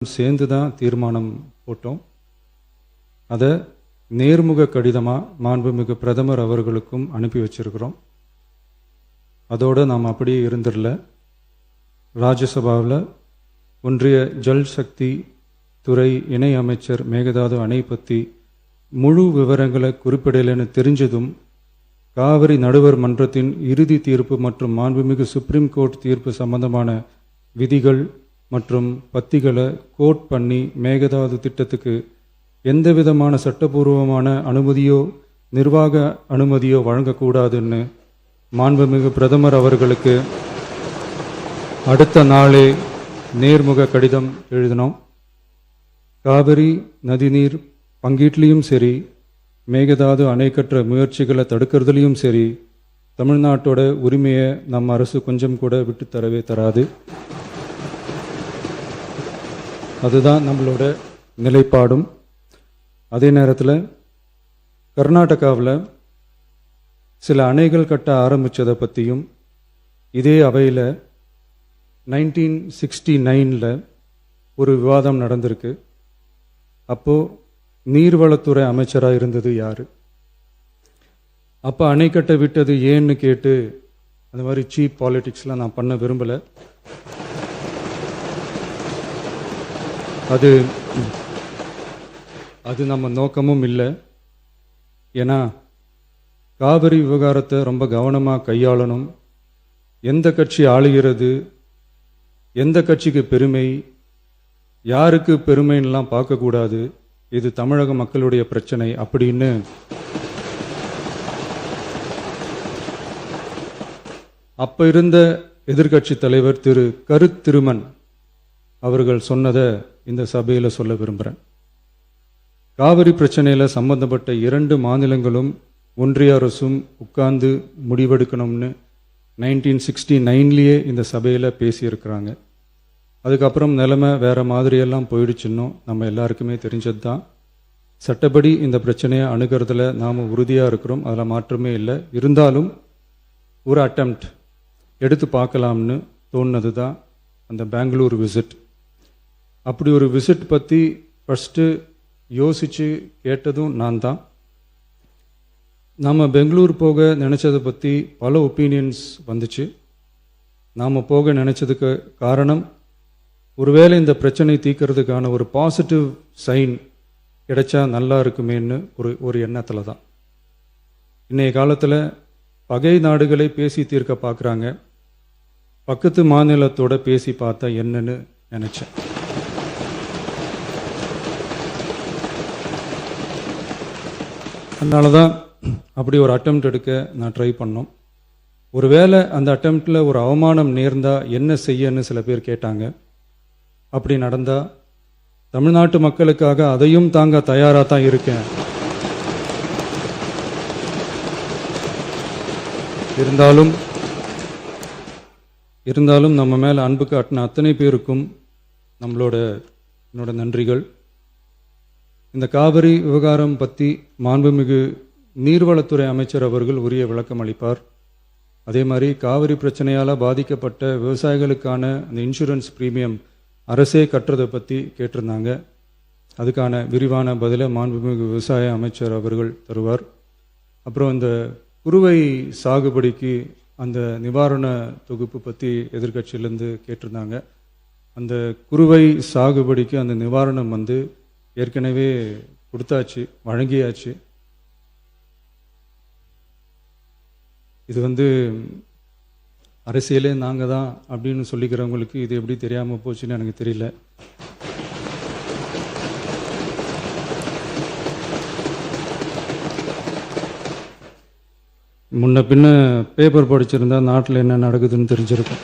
சேர்ந்து தான் தீர்மானம் போட்டோம். அதை நேர்முக கடிதமாக மாண்புமிகு பிரதமர் அவர்களுக்கும் அனுப்பி வச்சிருக்கிறோம். அதோடு நாம் அப்படியே இருந்துடல. ராஜ்யசபாவில் ஒன்றிய ஜல் சக்தி துறை இணை அமைச்சர் மேகதாது அணை பற்றி முழு விவரங்களை குறிப்பிடலைன்னு தெரிஞ்சதும் காவிரி நடுவர் மன்றத்தின் இறுதி தீர்ப்பு மற்றும் மாண்புமிகு சுப்ரீம் கோர்ட் தீர்ப்பு சம்பந்தமான விதிகள் மற்றும் பத்திகளை கோட் பண்ணி மேகதாது திட்டத்துக்கு எந்த விதமான சட்டபூர்வமான அனுமதியோ நிர்வாக அனுமதியோ வழங்கக்கூடாதுன்னு மாண்புமிகு பிரதமர் அவர்களுக்கு அடுத்த நாளே நேர்முக கடிதம் எழுதினோம். காவிரி நதிநீர் பங்கீட்லேயும் சரி, மேகதாது அணை கட்டுற முயற்சிகளை தடுக்கிறதுலையும் சரி, தமிழ்நாட்டோட உரிமையை நம் அரசு கொஞ்சம் கூட விட்டு தரவே தராது. அதுதான் நம்மளோட நிலைப்பாடும். அதே நேரத்தில் கர்நாடகாவில் சில அணைகள் கட்ட ஆரம்பித்ததை பற்றியும் இதே அவையில் 1969 ஒரு விவாதம் நடந்திருக்கு. அப்போது நீர்வளத்துறை அமைச்சராக இருந்தது யார்? அப்போ அணை கட்ட விட்டது ஏன்னு கேட்டு அந்த மாதிரி சீப் பாலிட்டிக்ஸ்லாம் நான் பண்ண விரும்பலை. அது நம்ம நோக்கமும் இல்லை. ஏன்னா காவிரி விவகாரத்தை ரொம்ப கவனமாக கையாளணும். எந்த கட்சி ஆளுகிறது, எந்த கட்சிக்கு பெருமை, யாருக்கு பெருமைன்னெலாம் பார்க்கக்கூடாது. இது தமிழக மக்களுடைய பிரச்சனை அப்படின்னு அப்போ இருந்த எதிர்கட்சி தலைவர் திரு திருமன் அவர்கள் சொன்னதை இந்த சபையில் சொல்ல விரும்புகிறேன். காவிரி பிரச்சனையில் சம்பந்தப்பட்ட 2 மாநிலங்களும் ஒன்றிய அரசும் உட்கார்ந்து முடிவெடுக்கணும்னு 1969 இந்த சபையில் பேசியிருக்கிறாங்க. அதுக்கப்புறம் நிலைமை வேறு மாதிரியெல்லாம் போயிடுச்சுன்னும் நம்ம எல்லாருக்குமே தெரிஞ்சது தான். சட்டப்படி இந்த பிரச்சனையை அணுகிறதுல நாம் உறுதியாக இருக்கிறோம், அதில் மாற்றமே இல்லை. இருந்தாலும் ஒரு அட்டெம்ப்ட் எடுத்து பார்க்கலாம்னு தோணுனது தான் அந்த பெங்களூர் விசிட். அப்படி ஒரு விசிட் பற்றி ஃபஸ்ட்டு யோசித்து கேட்டதும் நான் தான். நாம் பெங்களூர் போக நினச்சதை பற்றி பல ஒப்பீனியன்ஸ் வந்துச்சு. நாம் போக நினச்சதுக்கு காரணம், ஒருவேளை இந்த பிரச்சனை தீர்க்கறதுக்கான ஒரு பாசிட்டிவ் சைன் கிடைச்சா நல்லா இருக்குமேன்னு ஒரு எண்ணத்தில் தான். இன்றைய காலத்தில் பகை நாடுகளை பேசி தீர்க்க பார்க்குறாங்க. பக்கத்து மாநிலத்தோட பேசி பார்த்தா என்னன்னு நினச்சேன். அதனால தான் அப்படி ஒரு அட்டெம்ப்ட் எடுக்க நான் ட்ரை பண்ணோம். ஒருவேளை அந்த அட்டெம்ப்டில் ஒரு அவமானம் நேர்ந்தால் என்ன செய்யன்னு சில பேர் கேட்டாங்க. அப்படி நடந்தால் தமிழ்நாட்டு மக்களுக்காக அதையும் தாங்க தயாராக தான் இருக்கேன். இருந்தாலும் நம்ம மேலே அன்பு காட்டின அத்தனை பேருக்கும் என்னோட நன்றிகள். இந்த காவிரி விவகாரம் பற்றி மாண்புமிகு நீர்வளத்துறை அமைச்சர் அவர்கள் உரிய விளக்கம் அளிப்பார். அதே மாதிரி காவிரி பிரச்சனையால் பாதிக்கப்பட்ட விவசாயிகளுக்கான அந்த இன்சூரன்ஸ் ப்ரீமியம் அரசே கட்டுறதை பற்றி கேட்டிருந்தாங்க. அதுக்கான விரிவான பதிலை மாண்புமிகு விவசாய அமைச்சர் அவர்கள் தருவார். அப்புறம் இந்த குறுவை சாகுபடிக்கு அந்த நிவாரண தொகுப்பு பற்றி எதிர்கட்சியிலேருந்து கேட்டிருந்தாங்க. அந்த குறுவை சாகுபடிக்கு அந்த நிவாரணம் ஏற்கனவே கொடுத்தாச்சு, வழங்கியாச்சு. இது அரசியலே நாங்கள் தான் அப்படின்னு சொல்லிக்கிறவங்களுக்கு இது எப்படி தெரியாமல் போச்சுன்னு எனக்கு தெரியல. முன்ன பின்ன பேப்பர் படிச்சிருந்தா நாட்டில் என்ன நடக்குதுன்னு தெரிஞ்சிருக்கும்.